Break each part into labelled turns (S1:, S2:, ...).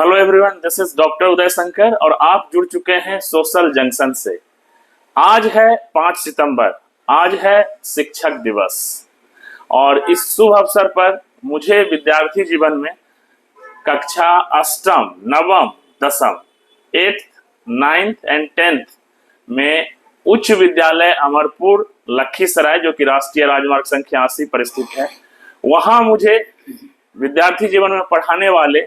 S1: Hello everyone, this is doctor Uday Shankar और आप जुड़ चुके हैं सोशल जंक्शन से। आज है 5 सितंबर, आज है शिक्षक दिवस और इस शुभ अवसर पर मुझे विद्यार्थी जीवन में कक्षा अष्टम, नवम, दसम, 8th, 9th एंड 10th में उच्च विद्यालय अमरपुर लखीसराय जो कि राष्ट्रीय राजमार्ग संख्या 80 पर स्थित है, वहां मुझे विद्यार्थी जीवन में पढ़ाने वाले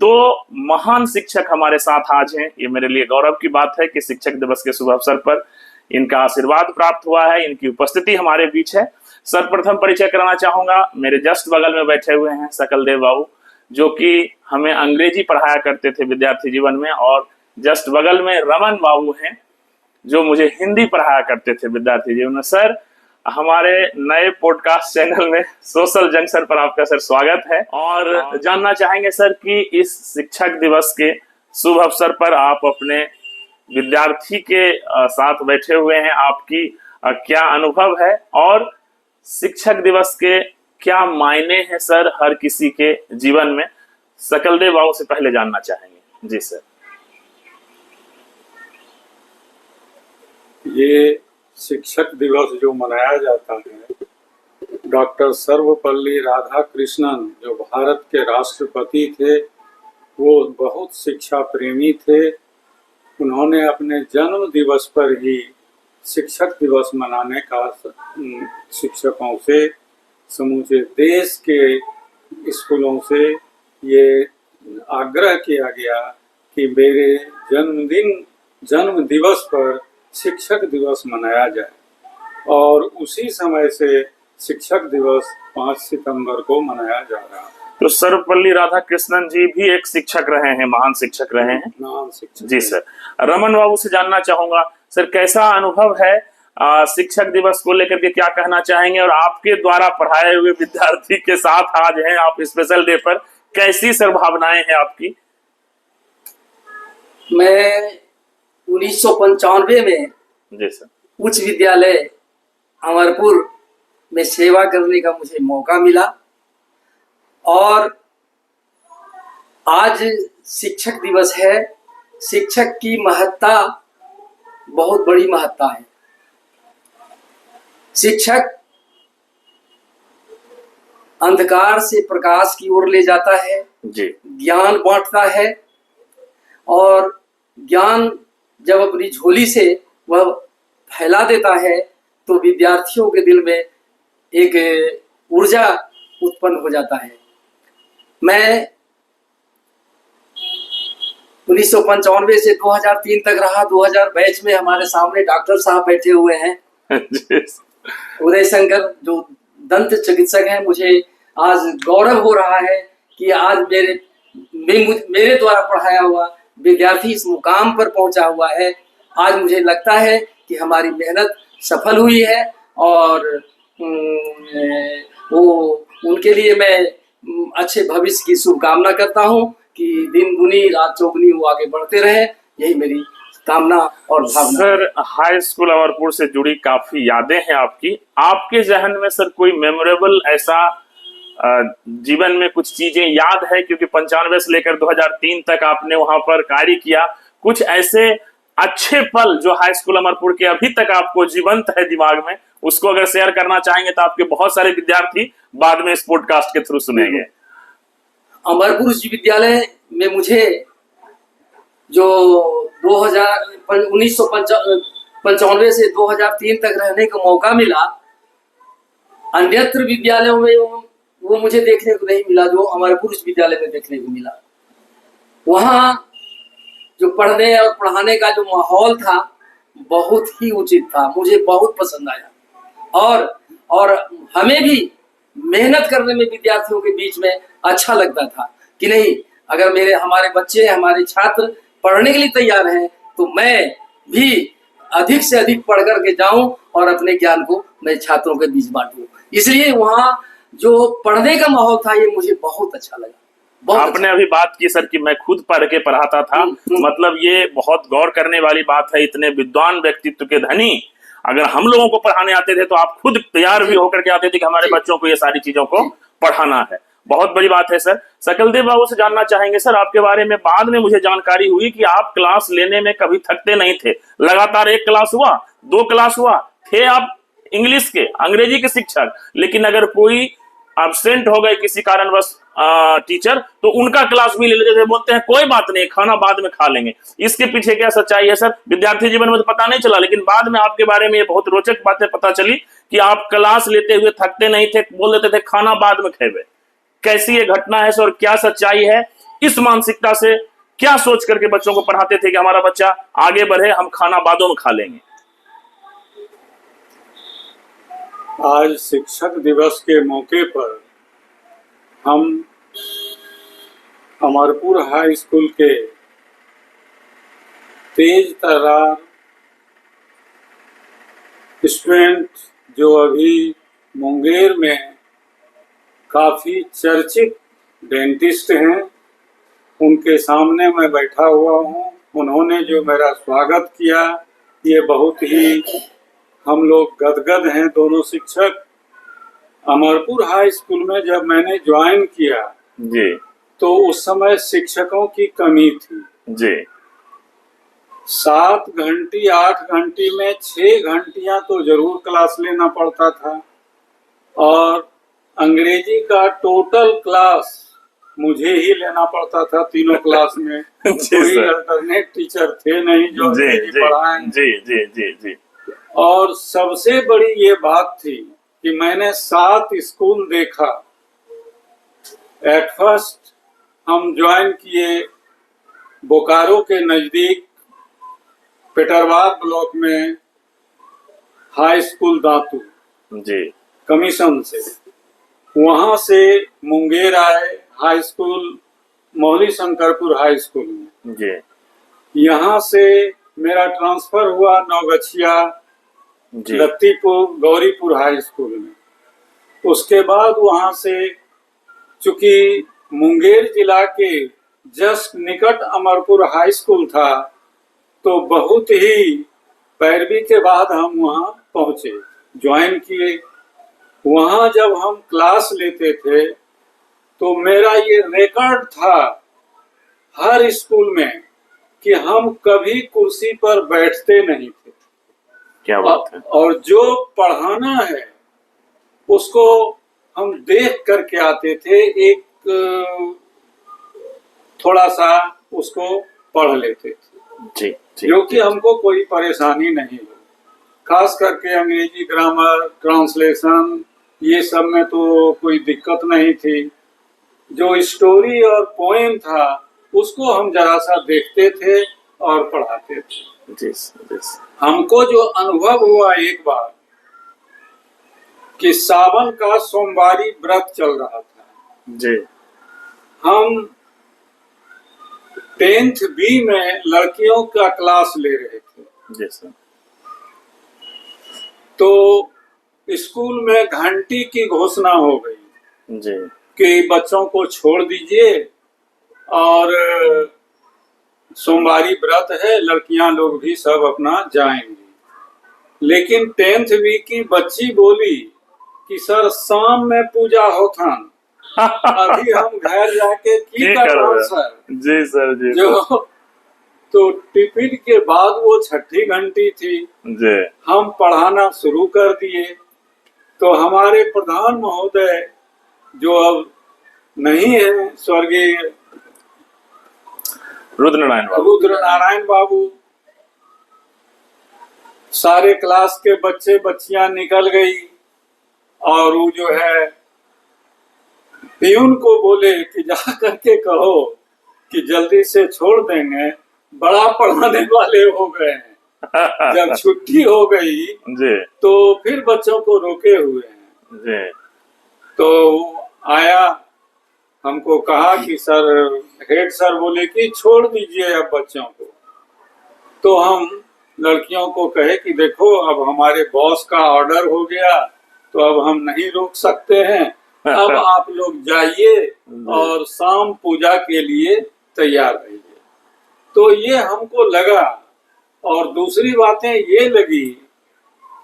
S1: 2 महान शिक्षक हमारे साथ आज हैं। ये मेरे लिए गौरव की बात है कि शिक्षक दिवस के शुभ अवसर पर इनका आशीर्वाद प्राप्त हुआ है, इनकी उपस्थिति हमारे बीच है। सर्वप्रथम परिचय कराना चाहूंगा, मेरे जस्ट बगल में बैठे हुए हैं सकल देव बाबू, जो कि हमें अंग्रेजी पढ़ाया करते थे विद्यार्थी जीवन में, और जस्ट बगल में रमन बाबू हैं जो मुझे हिंदी पढ़ाया करते थे विद्यार्थी जीवन में। सर, हमारे नए पॉडकास्ट चैनल में सोशल जंक्शन पर आपका सर स्वागत है और जानना चाहेंगे सर कि इस शिक्षक दिवस के शुभ अवसर पर आप अपने विद्यार्थी के साथ बैठे हुए हैं, आपकी क्या अनुभव है और शिक्षक दिवस के क्या मायने हैं सर हर किसी के जीवन में? सकलदेव बाबू से पहले जानना चाहेंगे। जी सर।
S2: ये शिक्षक दिवस जो मनाया जाता है, डॉक्टर सर्वपल्ली राधाकृष्णन जो भारत के राष्ट्रपति थे, वो बहुत शिक्षा प्रेमी थे। उन्होंने अपने जन्म दिवस पर ही शिक्षक दिवस मनाने का शिक्षकों से, समूचे देश के स्कूलों से ये आग्रह किया गया कि मेरे जन्म दिवस पर शिक्षक दिवस मनाया जाए और उसी समय से शिक्षक दिवस 5 सितंबर को मनाया जा रहा है।
S1: तो सर्वपल्ली राधाकृष्णन जी भी एक शिक्षक रहे हैं, महान शिक्षक रहे हैं।
S2: महान शिक्षक।
S1: जी सर। रमन बाबू से जानना चाहूंगा सर, कैसा अनुभव है शिक्षक दिवस को लेकर के, क्या कहना चाहेंगे और आपके द्वारा पढ़ाए हुए विद्यार्थी के साथ आज हैं आप स्पेशल डे पर, कैसी सर भावनाएं हैं आपकी?
S3: मैं 1995 में
S1: जी सर
S3: उच्च विद्यालय अमरपुर में सेवा करने का मुझे मौका मिला और आज शिक्षक दिवस है। शिक्षक की महत्ता बहुत बड़ी महत्ता है। शिक्षक अंधकार से प्रकाश की ओर ले जाता है
S1: जी,
S3: ज्ञान बांटता है और ज्ञान जब अपनी झोली से वह फैला देता है तो विद्यार्थियों के दिल में एक ऊर्जा उत्पन्न हो जाता है। मैं 1995 से 2003 तक रहा। 2000 बैच में हमारे सामने डॉक्टर साहब बैठे हुए हैं उदय शंकर जो दंत चिकित्सक हैं। मुझे आज गौरव हो रहा है कि आज मेरे द्वारा पढ़ाया हुआ विद्यार्थी इस मुकाम पर पहुंचा हुआ है। आज मुझे लगता है कि हमारी मेहनत सफल हुई है और वो उनके लिए मैं अच्छे भविष्य की शुभकामना करता हूं कि दिन दुनी रात चौगुनी वो आगे बढ़ते रहे। यही मेरी कामना और भावना।
S1: सर, हाई स्कूल अमरपुर से जुड़ी काफी यादें हैं आपकी। आपके जहन में सर कोई मेमोरेबल ऐसा जीवन में कुछ चीजें याद है, क्योंकि 95 से लेकर 2003 तक आपने वहां पर कार्य किया, कुछ ऐसे अच्छे पल जो हाई स्कूल अमरपुर के अभी तक आपको जीवंत है दिमाग में, उसको अगर शेयर करना चाहेंगे तो आपके बहुत सारे विद्यार्थी बाद में इस पॉडकास्ट के थ्रू सुनेंगे।
S3: अमरपुर विद्यालय में मुझे जो 1995 से 2003 तक रहने का मौका मिला, अन्यत्र विद्यालयों में वो मुझे देखने को नहीं मिला जो अमरपुर विद्यालय में देखने को मिला। वहाँ जो पढ़ने और पढ़ाने का जो माहौल था बहुत ही उचित था, मुझे बहुत पसंद आया और हमें भी मेहनत करने में विद्यार्थियों के बीच में अच्छा लगता था कि नहीं, अगर हमारे बच्चे, हमारे छात्र पढ़ने के लिए तैयार हैं तो मैं भी अधिक से अधिक पढ़ करके जाऊं और अपने ज्ञान को मैं छात्रों के बीच बांटूं। इसलिए वहाँ जो पढ़ने का माहौल था ये मुझे बहुत अच्छा लगा।
S1: आपने अभी बात की सर कि मैं खुद पढ़ के पढ़ाता था, मतलब ये बहुत गौर करने वाली बात है। इतने विद्वान व्यक्तित्व के धनी अगर हम लोगों को पढ़ाने आते थे तो आप खुद तैयार भी होकर के आते थे कि हमारे बच्चों को ये सारी चीजों को पढ़ाना है। बहुत बड़ी बात है सर। सकलदेव बाबू से जानना चाहेंगे सर आपके बारे में। बाद में मुझे जानकारी हुई कि आप क्लास लेने में कभी थकते नहीं थे, लगातार 1 क्लास हुआ, 2 क्लास हुआ, थे आप इंग्लिश के, अंग्रेजी के शिक्षक, लेकिन अगर कोई एब्सेंट हो गए किसी कारणवश टीचर, तो उनका क्लास भी ले लेते थे, बोलते हैं कोई बात नहीं, खाना बाद में खा लेंगे। इसके पीछे क्या सच्चाई है सर? विद्यार्थी जीवन में तो पता नहीं चला, लेकिन बाद में आपके बारे में ये बहुत रोचक बातें पता चली कि आप क्लास लेते हुए थकते नहीं थे, बोल देते थे खाना बाद में खेबे। कैसी ये घटना है सर, क्या सच्चाई है? इस मानसिकता से क्या सोच करके बच्चों को पढ़ाते थे कि हमारा बच्चा आगे बढ़े, हम खाना बादों में खा लेंगे?
S2: आज शिक्षक दिवस के मौके पर हम अमरपुर हाई स्कूल के तेज तर्रार स्टूडेंट जो अभी मुंगेर में काफी चर्चित डेंटिस्ट हैं, उनके सामने मैं बैठा हुआ हूँ। उन्होंने जो मेरा स्वागत किया, ये बहुत ही हम लोग गदगद हैं दोनों शिक्षक। अमरपुर हाई स्कूल में जब मैंने ज्वाइन किया
S1: जी,
S2: तो उस समय शिक्षकों की कमी थी
S1: जी,
S2: 7 घंटी 8 घंटी में 6 घंटियां तो जरूर क्लास लेना पड़ता था, और अंग्रेजी का टोटल क्लास मुझे ही लेना पड़ता था तीनों क्लास में। कोई अल्टरनेट टीचर थे नहीं जो अंग्रेजी पढ़ाएं।
S1: जी जी जी जी।
S2: और सबसे बड़ी ये बात थी कि मैंने 7 स्कूल देखा। एट फर्स्ट हम ज्वाइन किए बोकारो के नजदीक पेटरवार ब्लॉक में हाई स्कूल दातू
S1: जी,
S2: कमीशन से। वहां से मुंगेर आए हाई स्कूल, मौली शंकरपुर हाई स्कूल में
S1: जी,
S2: यहाँ से मेरा ट्रांसफर हुआ नौगछिया
S1: जी,
S2: लत्तीपुर गौरीपुर हाई स्कूल में। उसके बाद वहां से, चूंकि मुंगेर जिला के जस्ट निकट अमरपुर हाई स्कूल था, तो बहुत ही पैरवी के बाद हम वहां पहुंचे, ज्वाइन किए। वहां जब हम क्लास लेते थे तो मेरा ये रिकॉर्ड था हर स्कूल में कि हम कभी कुर्सी पर बैठते नहीं थे।
S1: क्या बात है।
S2: और जो पढ़ाना है उसको हम देख करके आते थे, एक थोड़ा सा उसको पढ़ लेते थे
S1: जी, जी,
S2: जो कि हमको कोई परेशानी नहीं हो। खास करके अंग्रेजी ग्रामर, ट्रांसलेशन, ये सब में तो कोई दिक्कत नहीं थी। जो स्टोरी और पोएम था उसको हम जरा सा देखते थे और पढ़ाते थे।
S1: जी, जी,
S2: हमको जो अनुभव हुआ एक बार कि सावन का सोमवारी व्रत चल रहा था,
S1: जी,
S2: हम 10th बी में लड़कियों का क्लास ले रहे थे।
S1: जी सर।
S2: तो स्कूल में घंटी की घोषणा हो गई
S1: जी,
S2: कि बच्चों को छोड़ दीजिए और सोमवारी व्रत है, लड़कियां लोग भी सब अपना जाएंगी। लेकिन 10th बी की बच्ची बोली कि सर शाम में पूजा होता, अभी हम घर जाके की कर रहे सर।
S1: जी सर, जी,
S2: जो तो टिफिन के बाद वो 6ठी घंटी थी,
S1: जी,
S2: हम पढ़ाना शुरू कर दिए। तो हमारे प्रधान महोदय जो अब नहीं है, स्वर्गीय रुद्र नारायण बाबू, सारे क्लास के बच्चे बच्चियां निकल गई और वो जो है प्यून को बोले कि जा करके कहो कि जल्दी से छोड़ देंगे, बड़ा पढ़ाने वाले हो गए हैं। जब छुट्टी हो गई
S1: जी,
S2: तो फिर बच्चों को रोके हुए हैं।
S1: जी,
S2: तो आया, हमको कहा कि सर, हेड सर बोले कि छोड़ दीजिए अब बच्चों को। तो हम लड़कियों को कहे कि देखो अब हमारे बॉस का ऑर्डर हो गया, तो अब हम नहीं रोक सकते हैं, अब आप लोग जाइए और शाम पूजा के लिए तैयार रहिए। तो ये हमको लगा। और दूसरी बातें ये लगी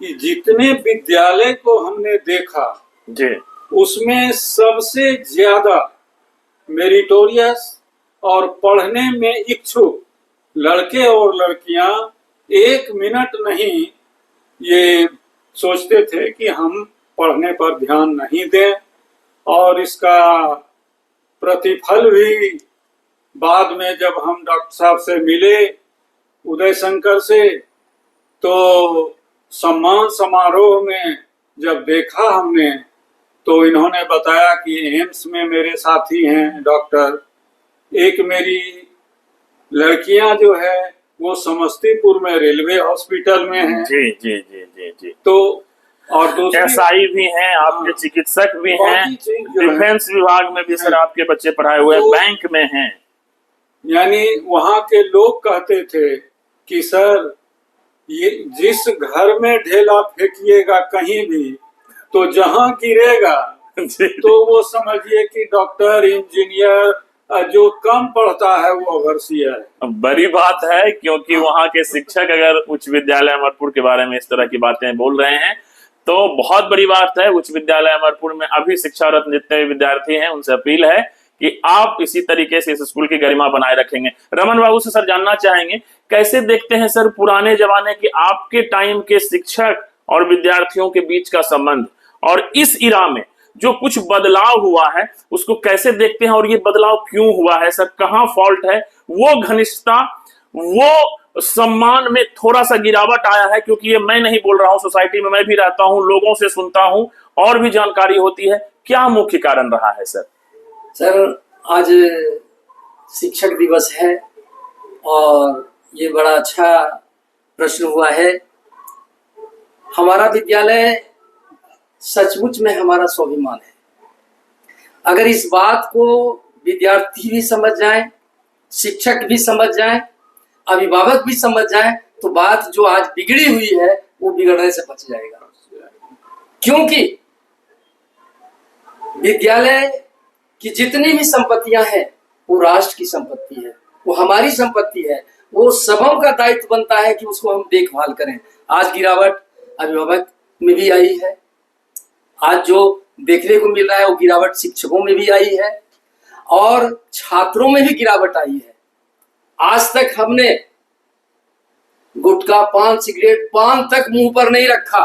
S2: कि जितने विद्यालय को हमने देखा
S1: जी,
S2: उसमें सबसे ज्यादा मेरिटोरियस और पढ़ने में इच्छुक लड़के और लड़कियां 1 मिनट नहीं ये सोचते थे कि हम पढ़ने पर ध्यान नहीं दें, और इसका प्रतिफल भी बाद में जब हम डॉक्टर साहब से मिले उदय शंकर से, तो सम्मान समारोह में जब देखा हमने तो इन्होंने बताया कि एम्स में मेरे साथी हैं डॉक्टर, एक मेरी लड़कियां जो है वो समस्तीपुर में रेलवे हॉस्पिटल में हैं।
S1: जी जी जी जी जी।
S2: तो और दूसरी
S1: एसआई भी हैं, आपके चिकित्सक भी हैं, डिफेंस विभाग में भी सर आपके बच्चे पढ़ाए हुए हैं, बैंक में हैं।
S2: यानी वहाँ के लोग कहते थे कि सर ये जिस घर में ढेला फेंकिएगा कहीं भी तो जहाँ गिरेगा तो वो समझिए कि डॉक्टर इंजीनियर जो कम पढ़ता है वो ओवरसियर है।
S1: बड़ी बात है, क्योंकि वहाँ के शिक्षक अगर उच्च विद्यालय अमरपुर के बारे में इस तरह की बातें बोल रहे हैं तो बहुत बड़ी बात है। उच्च विद्यालय अमरपुर में अभी शिक्षारत जितने भी विद्यार्थी हैं उनसे अपील है कि आप इसी तरीके से इस स्कूल की गरिमा बनाए रखेंगे। रमन बाबू से सर जानना चाहेंगे, कैसे देखते हैं सर पुराने जमाने के आपके टाइम के शिक्षक और विद्यार्थियों के बीच का संबंध, और इस इरा में जो कुछ बदलाव हुआ है उसको कैसे देखते हैं, और ये बदलाव क्यों हुआ है सर? कहाँ फॉल्ट है? वो घनिष्ठता, वो सम्मान में थोड़ा सा गिरावट आया है? क्योंकि ये मैं नहीं बोल रहा हूं, सोसाइटी में मैं भी रहता हूं, लोगों से सुनता हूं और भी जानकारी होती है। क्या मुख्य कारण रहा है सर?
S3: सर आज शिक्षक दिवस है और ये बड़ा अच्छा प्रश्न हुआ है। हमारा विद्यालय सचमुच में हमारा स्वाभिमान है। अगर इस बात को विद्यार्थी भी समझ जाए, शिक्षक भी समझ जाए, अभिभावक भी समझ जाए तो बात जो आज बिगड़ी हुई है वो बिगड़ने से बच जाएगा। क्योंकि विद्यालय की जितनी भी संपत्तियां हैं वो राष्ट्र की संपत्ति है, वो हमारी संपत्ति है। वो सबों का दायित्व बनता है कि उसको हम देखभाल करें। आज गिरावट अभिभावक में भी आई है, आज जो देखने को मिल रहा है वो गिरावट शिक्षकों में भी आई है और छात्रों में भी गिरावट आई है। आज तक हमने गुटखा, पान, सिगरेट, पान तक मुंह पर नहीं रखा।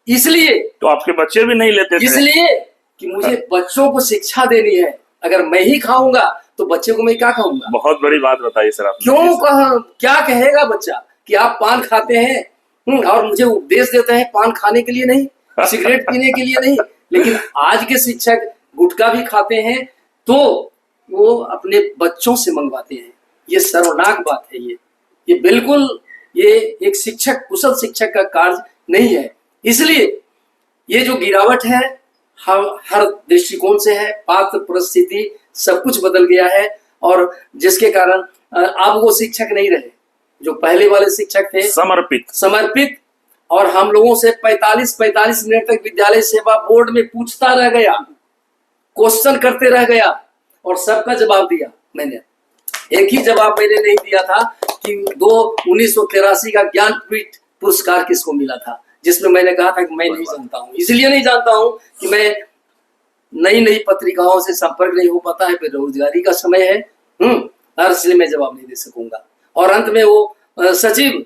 S3: इसलिए
S1: तो आपके बच्चे भी नहीं लेते थे?
S3: इसलिए कि मुझे बच्चों को शिक्षा देनी है। अगर मैं ही खाऊंगा तो बच्चे को मैं क्या खाऊंगा?
S1: बहुत बड़ी बात बताई सर आपने।
S3: क्यों क्या कहेगा बच्चा कि आप पान खाते हैं और मुझे उपदेश देते हैं पान खाने के लिए नहीं, सिगरेट पीने के लिए नहीं। लेकिन आज के शिक्षक गुटखा भी खाते हैं तो वो अपने बच्चों से मंगवाते हैं। ये सर्वनाक बात है। ये बिल्कुल ये एक शिक्षक, कुशल शिक्षक का कार्य नहीं है। इसलिए ये जो गिरावट है हर दृष्टिकोण से है, पात्र परिस्थिति सब कुछ बदल गया है और जिसके कारण अब वो शिक्षक नहीं रहे जो पहले वाले शिक्षक थे, समर्पित। और हम लोगों से 45 मिनट तक विद्यालय सेवा बोर्ड में पूछता रह गया, क्वेश्चन करते रह गया और सबका जवाब दिया मैंने। एक ही जवाब मैंने नहीं दिया था कि 1983 का ज्ञानपीठ पुरस्कार किसको मिला था, जिसमें मैंने कहा था कि मैं नहीं जानता हूँ। इसलिए नहीं जानता हूँ कि मैं नई पत्रिकाओं से संपर्क नहीं हो पाता है, बेरोजगारी का समय है, और इसलिए मैं जवाब नहीं दे सकूंगा। और अंत में वो सचिव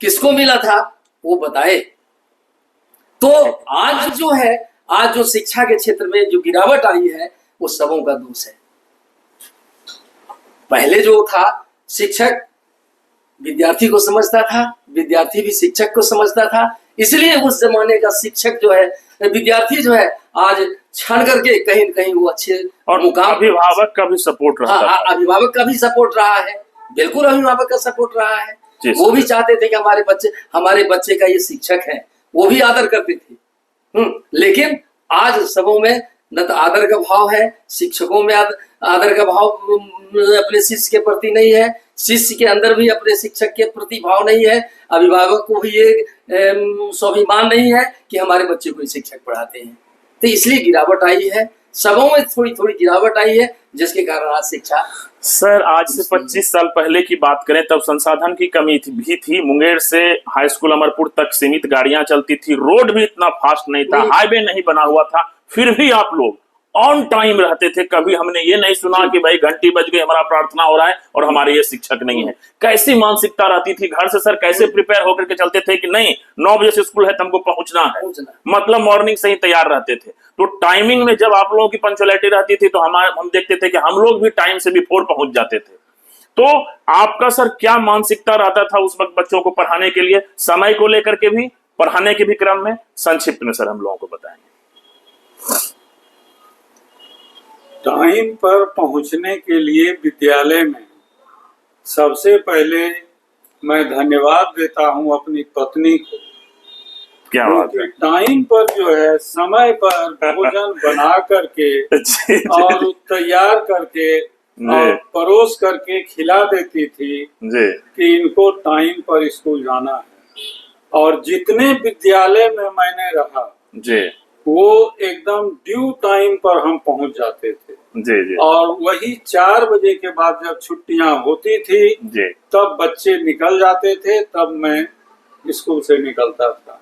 S3: किसको मिला था वो बताए। तो आज जो है, आज जो शिक्षा के क्षेत्र में जो गिरावट आई है वो सबों का दोष है। पहले जो था शिक्षक विद्यार्थी को समझता था, विद्यार्थी भी शिक्षक को समझता था। इसलिए उस जमाने का शिक्षक जो है, विद्यार्थी जो है आज छान करके कहीं न कहीं वो अच्छे
S1: और मुकाम, अभिभावक का भी सपोर्ट रहा है।
S3: अभिभावक का भी सपोर्ट रहा है, बिल्कुल अभिभावक का सपोर्ट रहा है। वो भी चाहते थे कि हमारे बच्चे का ये शिक्षक है, वो भी आदर करते थे। लेकिन आज सबों में न तो आदर का भाव है, शिक्षकों में आदर का भाव अपने शिष्य के प्रति नहीं है, शिष्य के अंदर भी अपने शिक्षक के प्रति भाव नहीं है, अभिभावक को भी ये स्वाभिमान नहीं है कि हमारे बच्चे को शिक्षक पढ़ाते हैं। तो इसलिए गिरावट आई है, सबों में थोड़ी गिरावट आई है, जिसके कारण आज शिक्षा।
S1: सर आज से 25 साल पहले की बात करें तब संसाधन की कमी भी थी। मुंगेर से हाई स्कूल अमरपुर तक सीमित गाड़ियां चलती थी, रोड भी इतना फास्ट नहीं था, हाईवे नहीं बना हुआ था, फिर भी आप लोग ऑन टाइम रहते थे। कभी हमने ये नहीं सुना कि भाई घंटी बज गई, हमारा प्रार्थना हो रहा है और हमारे ये शिक्षक नहीं है। कैसी मानसिकता रहती थी घर से? सर कैसे प्रिपेयर होकर के चलते थे कि नहीं 9 बजे से स्कूल है तो हमको पहुंचना है, मतलब मॉर्निंग से ही तैयार रहते थे। तो टाइमिंग में जब आप लोगों की पंक्चुअलिटी रहती थी तो हम देखते थे कि हम लोग भी टाइम से बिफोर पहुंच जाते थे। तो आपका सर क्या मानसिकता रहता था उस वक्त बच्चों को पढ़ाने के लिए, समय को लेकर के भी, पढ़ाने के भी क्रम में? संक्षिप्त में सर हम लोगों को बताएंगे।
S2: टाइम पर पहुंचने के लिए विद्यालय में सबसे पहले मैं धन्यवाद देता हूं अपनी पत्नी को।
S1: क्या बात है।
S2: टाइम पर जो है समय पर भोजन बना करके और तैयार करके और परोस करके खिला देती थी कि इनको टाइम पर स्कूल जाना है। और जितने विद्यालय में मैंने रहा वो एकदम ड्यू टाइम पर हम पहुंच जाते थे। और वही 4 बजे के बाद जब छुट्टियां होती थी तब बच्चे निकल जाते थे, तब मैं स्कूल से निकलता था।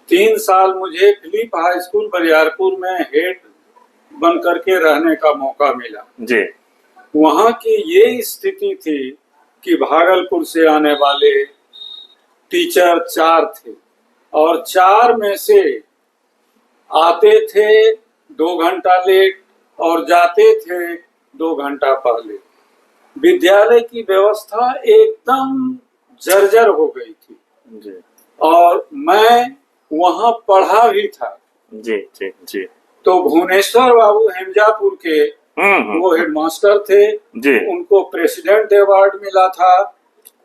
S2: 3 साल मुझे फिलिप हाई स्कूल बरियारपुर में हेड बन करके रहने का मौका मिला। वहाँ की ये स्थिति थी कि भागलपुर से आने वाले टीचर 4 थे और 4 में से आते थे 2 घंटा लेट और जाते थे 2 घंटा पहले। विद्यालय की व्यवस्था एकदम जर्जर हो गई थी और मैं वहाँ पढ़ा भी था। तो भुवनेश्वर बाबू हेमजापुर के वो हेडमास्टर थे, उनको प्रेसिडेंट अवार्ड मिला था।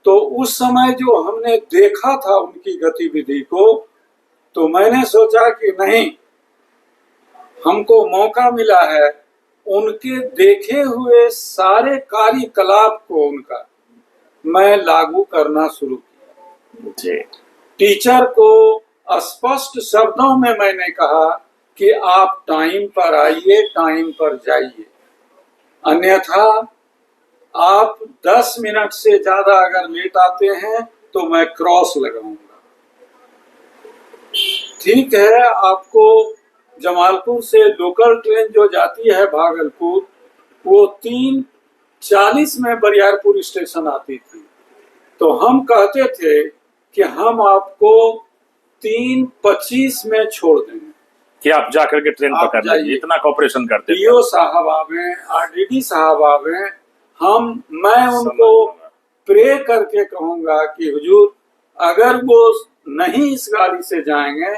S2: तो उस समय जो हमने देखा था उनकी गतिविधि को, तो मैंने सोचा कि नहीं, हमको मौका मिला है उनके देखे हुए सारे कार्यकलाप को उनका मैं लागू करना शुरू किया। टीचर को स्पष्ट शब्दों में मैंने कहा कि आप टाइम पर आइए, टाइम पर जाइए, अन्यथा आप 10 मिनट से ज्यादा अगर लेट आते हैं तो मैं क्रॉस लगाऊंगा। ठीक है, आपको जमालपुर से लोकल ट्रेन जो जाती है भागलपुर, वो 3:40 में बरियारपुर स्टेशन आती थी। तो हम कहते थे कि हम आपको 3:25 में छोड़ देंगे
S1: कि आप जाकर के ट्रेन पकड़ लीजिए, इतना कॉपरेशन करते थे।
S2: डीओ साहब आवे, आरडीडी साहब आवे, मैं उनको प्रे करके कहूंगा कि हुजूर अगर वो नहीं इस गाड़ी से जाएंगे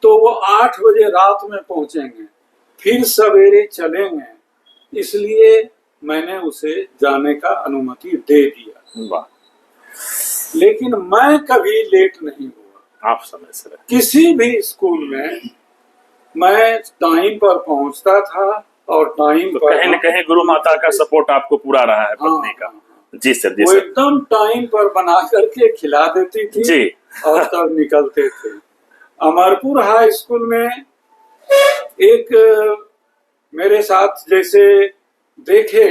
S2: तो वो 8 बजे रात में पहुंचेंगे, फिर सवेरे चलेंगे। इसलिए मैंने उसे जाने का अनुमति दे दिया। लेकिन मैं कभी लेट नहीं हुआ।
S1: आप समय से
S2: किसी भी स्कूल में मैं टाइम पर पहुंचता था और टाइम पर
S1: कहीं न कहीं गुरु माता का सपोर्ट आपको पूरा रहा है, पत्नी का। जी सर, जी
S2: वो
S1: सर।
S2: एकदम टाइम पर बना करके खिला देती थी
S1: जी।
S2: और तब निकलते थे। अमरपुर हाई स्कूल में एक मेरे साथ जैसे देखे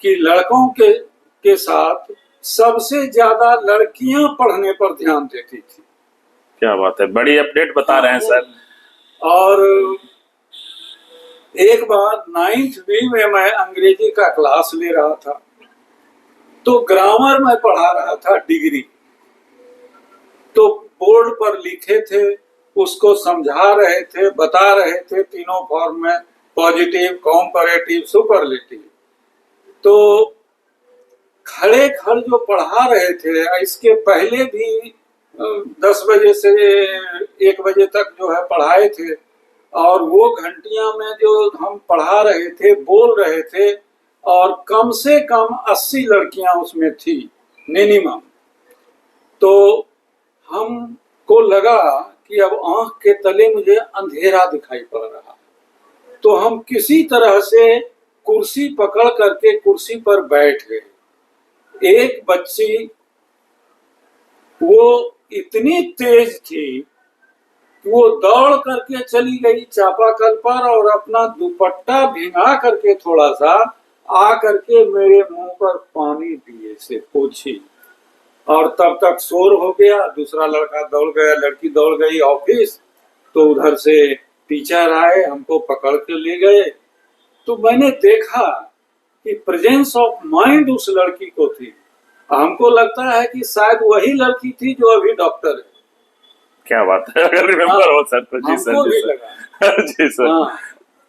S2: कि लड़कों के साथ सबसे ज्यादा लड़कियां पढ़ने पर ध्यान देती थी।
S1: क्या बात है, बड़ी अपडेट बता रहे हैं सर।
S2: और एक बार 9th बी में मैं अंग्रेजी का क्लास ले रहा था, तो ग्रामर में पढ़ा रहा था डिग्री। तो बोर्ड पर लिखे थे, उसको समझा रहे थे, बता रहे थे तीनों फॉर्म में, पॉजिटिव, कॉम्पैरेटिव, सुपरलेटिव। तो खड़े खड़ जो पढ़ा रहे थे, इसके पहले भी 10 बजे से 1 बजे तक जो है पढ़ाए थे, और वो घंटिया में जो हम पढ़ा रहे थे, बोल रहे थे, और कम से कम 80 लड़कियां उसमें थी मिनिमम। तो हमको लगा कि अब आंख के तले मुझे अंधेरा दिखाई पड़ रहा। तो हम किसी तरह से कुर्सी पकड़ करके कुर्सी पर बैठ गए। एक बच्ची वो इतनी तेज थी कि वो दौड़ करके चली गई चापाकल पर और अपना दुपट्टा भिंगा करके थोड़ा सा आ करके मेरे मुंह पर पानी दिए से पोंछी, और तब तक शोर हो गया। दूसरा लड़का दौड़ गया, लड़की दौड़ गई ऑफिस। तो उधर से टीचर आए, हमको पकड़ के ले गए, तो मैंने देखा कि प्रेजेंस ऑफ माइंड उस लड़की को थी। हमको लगता है कि शायद वही लड़की थी जो अभी डॉक्टर है।
S1: क्या बात है, अगर रिमेम्बर हो सर तो। जी सर,
S2: हमको
S1: जी
S2: भी
S1: सर।
S2: लगा।
S1: जी सर।
S2: हाँ,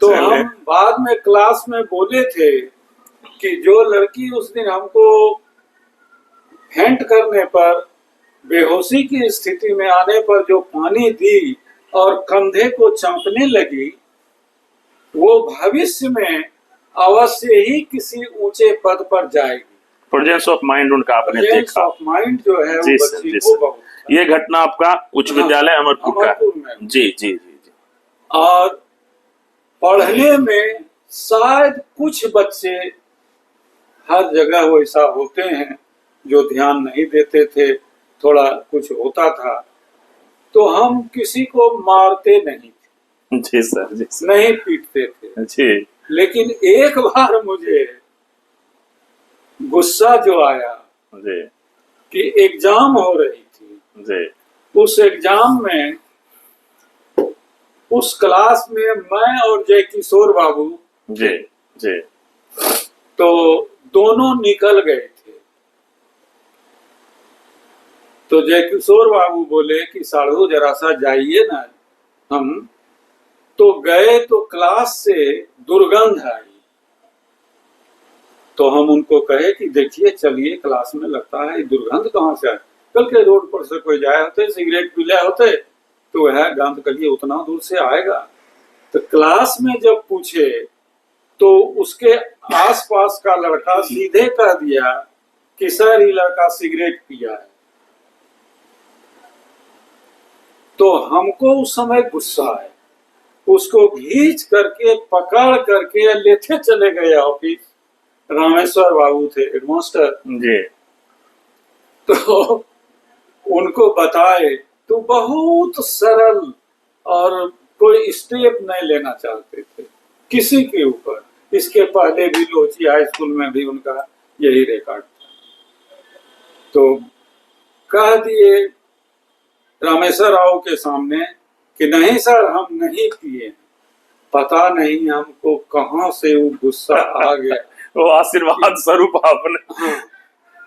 S2: तो
S1: चलिए।
S2: हम बाद में क्लास में बोले थे कि जो लड़की उस दिन हमको फेंट करने पर, बेहोशी की स्थिति में आने पर जो पानी दी और कंधे को चांपने लगी, वो भविष्य में अवश्य ही किसी ऊंचे पद पर जाएगी।
S1: प्रेजेंस ऑफ माइंड उनका आपने
S2: प्रेजेंस
S1: देखा।
S2: ऑफ माइंड जो है
S1: जी
S2: वो
S1: सर,
S2: बच्ची
S1: जी
S2: को
S1: सर।
S2: बहुत।
S1: ये घटना आपका उच्च
S2: हाँ,
S1: विद्यालय अमरपुर का
S2: अमरपुर
S1: है।
S2: में।
S1: जी जी जी जी।
S2: और पढ़ने में शायद कुछ बच्चे, हर जगह वैसा होते हैं जो ध्यान नहीं देते थे, थोड़ा कुछ होता था, तो हम किसी को मारते नहीं थे,
S1: जी सर, जी सर।
S2: नहीं पीटते थे।
S1: जी
S2: लेकिन एक बार मुझे गुस्सा जो आया
S1: जी
S2: कि एग्जाम हो रही थी,
S1: जी
S2: उस एग्जाम में उस क्लास में मैं और जय किशोर बाबू,
S1: जी जी
S2: तो दोनों निकल गए थे। तो जय किशोर बाबू बोले कि साढ़ू जरा सा जाइए ना। हम तो गए तो क्लास से दुर्गंध आई, तो हम उनको कहे कि देखिए चलिए क्लास में, लगता है दुर्गंध कहाँ से आए। कल के रोड पर से कोई जाए होते, सिगरेट पी ले होते, तो वह गंध कहिए उतना दूर से आएगा। तो क्लास में जब पूछे तो उसके आसपास का लड़का सीधे कह दिया कि सर ये लड़का सिगरेट पिया है। तो हमको उस समय गुस्सा आया, उसको खींच करके पकड़ करके लेते चले गए ऑफिस। रामेश्वर बाबू थे हेडमास्टर,
S1: जी।
S2: तो उनको बताए तो बहुत सरल और कोई स्टेप नहीं लेना चाहते थे किसी के ऊपर। इसके पहले भी लोची हाई स्कूल में भी उनका यही रिकॉर्ड था। तो कह दिए रामेश्वर राव के सामने कि नहीं सर हम नहीं पिए, पता नहीं हमको कहाँ से वो गुस्सा आ गया।
S1: वो आशीर्वाद स्वरूप आपने।
S2: हाँ,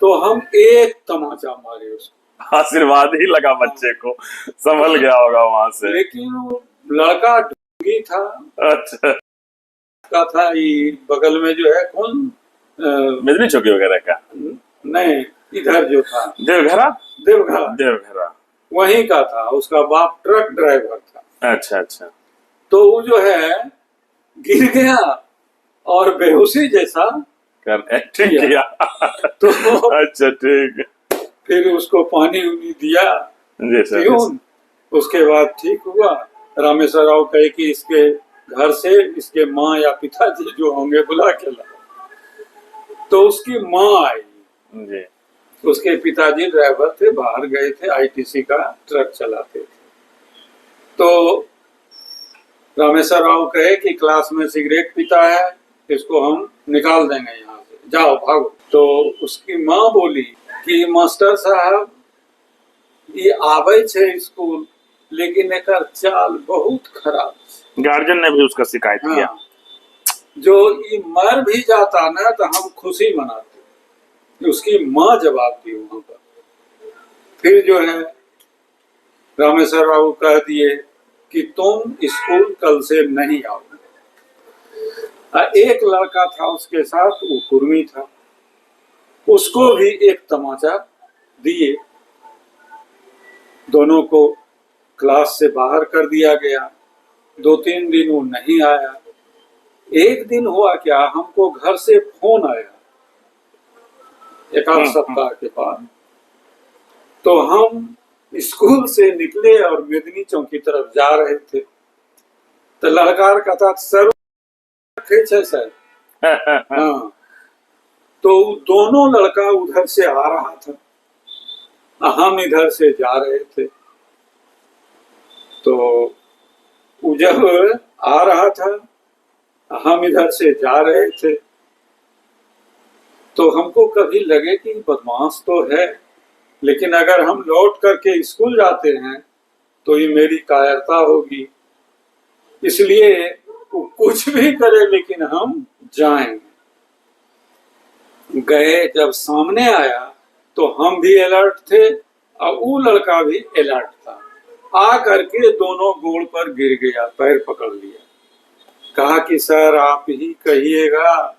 S2: तो हम एक तमाचा मारे उसको,
S1: आशीर्वाद ही लगा बच्चे को, संभल गया होगा वहां से।
S2: लेकिन वो लड़का ढोंगी था।
S1: अच्छा,
S2: का था ये बगल में जो है कौन,
S1: मिदनी चौकी वगैरह का?
S2: नहीं, इधर जो था
S1: देवघरा।
S2: देवघरा,
S1: देवघरा
S2: वहीं का था। उसका बाप ट्रक ड्राइवर था।
S1: अच्छा अच्छा।
S2: तो वो जो है गिर गया और बेहोशी जैसा
S1: कर एक्टिंग किया।
S2: तो
S1: अच्छा ठीक।
S2: फिर उसको पानी उनी दिया,
S1: जी सर।
S2: पियून। उसके बाद ठीक हुआ। रामेश्वर राव कहे कि इसके घर से इसके माँ या पिताजी जो होंगे बुला के ला। तो उसकी माँ आई,
S1: जी
S2: उसके पिताजी ड्राइवर थे, बाहर गए थे, आईटीसी का ट्रक चलाते थे। तो रामेश्वर राव कहे कि क्लास में सिगरेट पीता है, इसको हम निकाल देंगे यहाँ से, जाओ भागो। तो उसकी माँ बोली कि मास्टर साहब ये आवे छे स्कूल, लेकिन एकर चाल बहुत खराब है।
S1: गार्जियन ने भी उसका शिकायत किया।
S2: हाँ, जो ये मर भी जाता ना तो हम खुशी मनाते। उसकी माँ जवाब दी वहां पर। फिर जो है रामेश्वर बाबू कह दिए कि तुम स्कूल कल से नहीं आओ। एक लड़का था उसके साथ, वो कुर्मी था, उसको भी एक तमाचा दिए। दोनों को क्लास से बाहर कर दिया गया। 2-3 दिन वो नहीं आया। एक दिन हुआ क्या, हमको घर से फोन आया एक आध सप्ताह के बाद। तो हम स्कूल से निकले और मेदनी चौक की तरफ जा रहे थे। तो लड़का कहता सर सर। हाँ, तो दोनों लड़का उधर से आ रहा था, हम इधर से जा रहे थे। तो वो जब आ रहा था, हम इधर से जा रहे थे, तो हमको कभी लगे कि बदमाश तो है, लेकिन अगर हम लौट करके स्कूल जाते हैं तो ये मेरी कायरता होगी। इसलिए वो कुछ भी करे लेकिन हम जाएंगे। गए, जब सामने आया तो हम भी अलर्ट थे और वो लड़का भी अलर्ट था। आ करके दोनों गोड़ पर गिर गया, पैर पकड़ लिया, कहा कि सर आप ही कहिएगा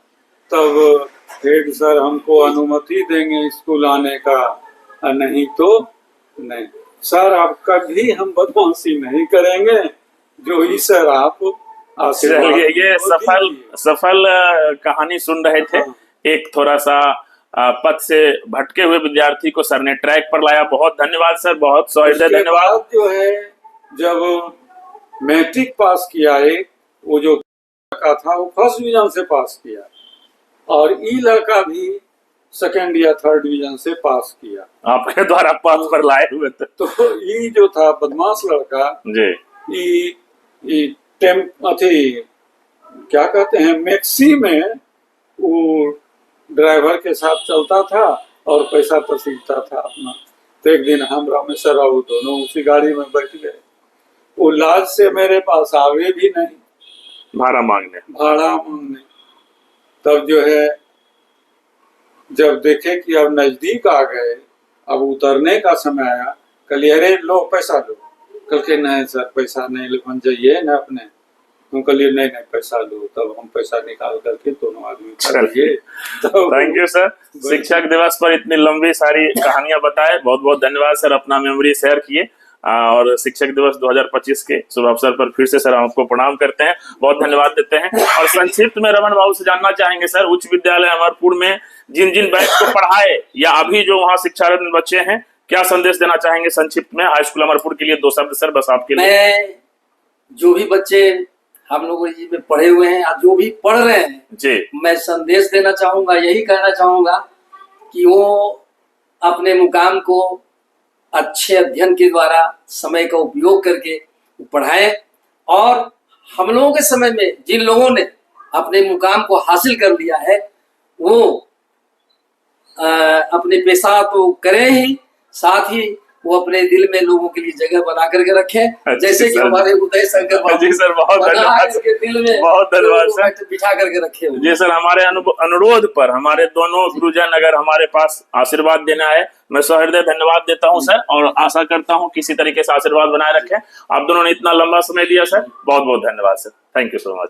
S2: तब हेड सर हमको अनुमति देंगे स्कूल आने का, और नहीं तो नहीं। सर आप कभी हम बदमाशी नहीं करेंगे, जो ही सर आप आशीर्वाद
S1: ये सफल सफल कहानी सुन रहे थे।
S2: हाँ।
S1: एक थोड़ा सा पथ से भटके हुए विद्यार्थी को सर ने ट्रैक पर लाया। बहुत धन्यवाद सर, बहुत सहृदय धन्यवाद।
S2: बाद जो है जब मैट्रिक पास किया, एक वो जो लड़का था वो फर्स्ट डिवीजन से पास किया, और ई लड़का भी सेकंड या थर्ड डिवीजन से पास किया।
S1: आपके द्वारा पथ पर लाए हुए थे।
S2: तो ई जो था बदमाश लड़का
S1: जी,
S2: ई क्या कहते हैं, मैक्सी में वो ड्राइवर के साथ चलता था और पैसा तसीलता था अपना। तो एक दिन हम रामेश्वर राव दोनों उसी गाड़ी में बैठ गए। वो लाज से मेरे पास आवे भी नहीं
S1: भाड़ा मांगने।
S2: तब जो है जब देखे कि अब नजदीक आ गए, अब उतरने का समय आया, कल अरे लो पैसा लो। कल के नहीं सर पैसा नहीं ले जाइए ना अपने। हम कहिए नहीं नहीं पैसा लो। तब हम पैसा निकाल करके दोनों आदमी
S1: चलिए, थैंक यू सर। शिक्षक दिवस पर इतनी लंबी सारी कहानियां बताए, बहुत बहुत धन्यवाद सर। अपना मेमोरी शेयर किए, और शिक्षक दिवस 2025 के शुभ अवसर पर फिर से सर हम आपको प्रणाम करते हैं, बहुत धन्यवाद देते हैं। और संक्षिप्त में रमन बाबू से जानना चाहेंगे सर, उच्च विद्यालय अमरपुर में जिन जिन बैच को पढ़ाए या अभी जो वहाँ शिक्षारत बच्चे हैं, क्या संदेश देना चाहेंगे संक्षिप्त में हाई स्कूल अमरपुर के लिए? 2 शब्द सर बस आपके लिए।
S3: मैं जो भी बच्चे हम लोग में पढ़े हुए हैं या जो भी पढ़ रहे हैं
S1: जी,
S3: मैं संदेश देना चाहूंगा, यही कहना चाहूंगा कि वो अपने मुकाम को अच्छे अध्ययन के द्वारा समय का उपयोग करके पढ़ाएं। और हम लोगों के समय में जिन लोगों ने अपने मुकाम को हासिल कर लिया है वो अपने पेशा तो करें ही, साथ ही वो अपने दिल में लोगों के लिए जगह बना करके रखें, जैसे कि हमारे उदय शंकर बाबू
S1: जी सर, बहुत धन्यवाद।
S3: के दिल में
S1: बहुत धन्यवाद सर,
S3: बिठा करके रखे
S1: जी सर। हमारे अनुरोध पर हमारे दोनों गुरुजन अगर हमारे पास आशीर्वाद देना है, मैं सहृदय धन्यवाद देता हूं सर, और आशा करता हूं किसी तरीके से आशीर्वाद बनाए रखें। आप दोनों ने इतना लंबा समय दिया सर, बहुत बहुत धन्यवाद sir, thank you so much.